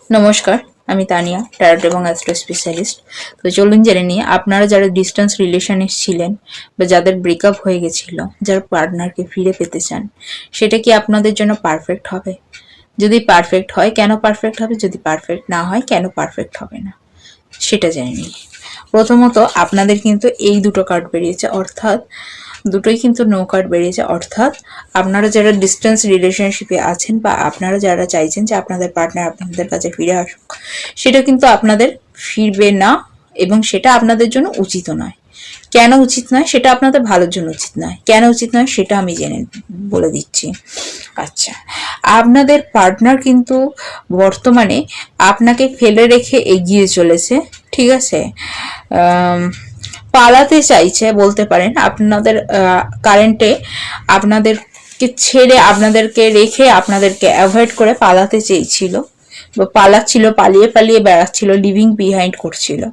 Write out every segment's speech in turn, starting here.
নমস্কার, আমি তানিয়া, ট্যারোট এবং অ্যাস্ট্রো স্পেশালিস্ট। তো চলুন জেনে নিই, আপনারা যারা ডিস্টেন্স রিলেশনে ছিলেন বা যাদের ব্রেকআপ হয়ে গেছিল, যারা পার্টনারকে ফিরে পেতে চান, সেটা কি আপনাদের জন্য পারফেক্ট হবে? যদি পারফেক্ট হয়, কেন পারফেক্ট হবে? যদি পারফেক্ট না হয়, কেন পারফেক্ট হবে না, সেটা জেনে নিই। প্রথমত, আপনাদের কিন্তু এই দুটো কার্ড বেরিয়েছে, অর্থাৎ দুটোই কিন্তু নো কার্ড বেরিয়েছে। অর্থাৎ আপনারা যারা ডিস্টেন্স রিলেশনশিপে আছেন বা আপনারা যারা চাইছেন যে আপনাদের পার্টনার আপনাদের কাছে ফিরে আসুক, সেটা কিন্তু আপনাদের ফিরবে না এবং সেটা আপনাদের জন্য উচিত নয়। কেন উচিত নয়? সেটা আপনাদের ভালোর জন্য উচিত নয়। কেন উচিত নয় সেটা আমি বলে দিচ্ছি। আচ্ছা, আপনাদের পার্টনার কিন্তু বর্তমানে আপনাকে ফেলে রেখে এগিয়ে চলেছে, ঠিক আছে? পালাতে চাইছে বলতে পারেন। আপনাদের কারেন্টে আপনাদেরকে ছেড়ে, আপনাদেরকে রেখে, আপনাদেরকে অ্যাভয়েড করে পালাতে চেয়েছিল বা পালাচ্ছিল, পালিয়ে পালিয়ে বেড়াচ্ছিল, লিভিং বিহাইন্ড করছিল।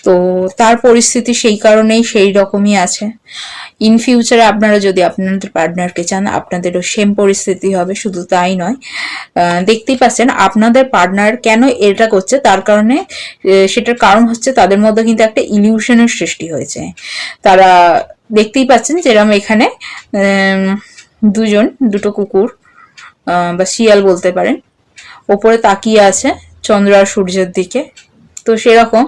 তো তার পরিস্থিতি সেই কারণেই সেই রকমই আছে। ইন ফিউচারে আপনারা যদি আপনাদের পার্টনারকে চান, আপনাদেরও সেম পরিস্থিতি হবে। শুধু তাই নয়, দেখতেই পাচ্ছেন আপনাদের পার্টনার কেন এটা করছে, তার কারণে সেটার কারণ হচ্ছে তাদের মধ্যে কিন্তু একটা ইলিউশনের সৃষ্টি হয়েছে। তারা দেখতেই পাচ্ছেন যেরকম এখানে দুটো কুকুর বা শিয়াল বলতে পারেন, ওপরে তাকিয়ে আছে চন্দ্র আর সূর্যের দিকে। তো সেরকম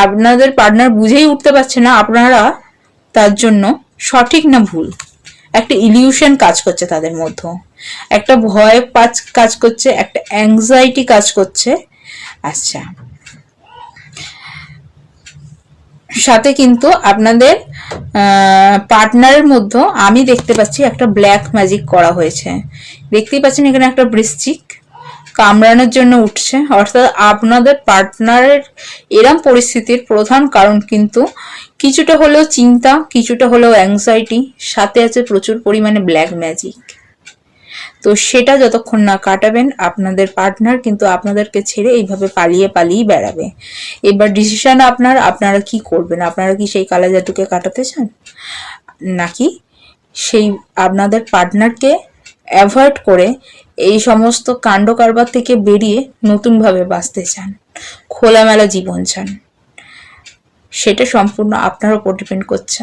আপনাদের পার্টনার বুঝেই উঠতে পারছে না আপনারা তার জন্য সঠিক না ভুল। একটা ইলিউশন কাজ করছে তাদের মধ্যে, একটা ভয় কাজ করছে, একটা অ্যাংজাইটি কাজ করছে। আচ্ছা, সাথে কিন্তু আপনাদের পার্টনারের মধ্যে আমি দেখতে পাচ্ছি একটা ব্ল্যাক ম্যাজিক করা হয়েছে। দেখতেই পাচ্ছেন এখানে একটা বৃশ্চিক কামড়ানোর জন্য উঠছে। অর্থাৎ আপনাদের পার্টনারের এরম পরিস্থিতির প্রধান কারণ কিন্তু কিছুটা হলেও চিন্তা, কিছুটা হলেও অ্যাংজাইটি, সাথে আছে প্রচুর পরিমাণে ব্ল্যাক ম্যাজিক। তো সেটা যতক্ষণ না কাটাবেন, আপনাদের পার্টনার কিন্তু আপনাদেরকে ছেড়ে এইভাবে পালিয়ে পালিয়ে বেড়াবে। এবার ডিসিশন আপনারা কি করবেন? আপনারা কি সেই কালা জাদুকে কাটাতে চান, নাকি সেই আপনাদের পার্টনারকে অ্যাভয়েড করে এই সমস্ত কাণ্ড কারবার থেকে বেরিয়ে নতুনভাবে বাঁচতে চান, খোলামেলা জীবন চান? সেটা সম্পূর্ণ আপনার উপর ডিপেন্ড করছে।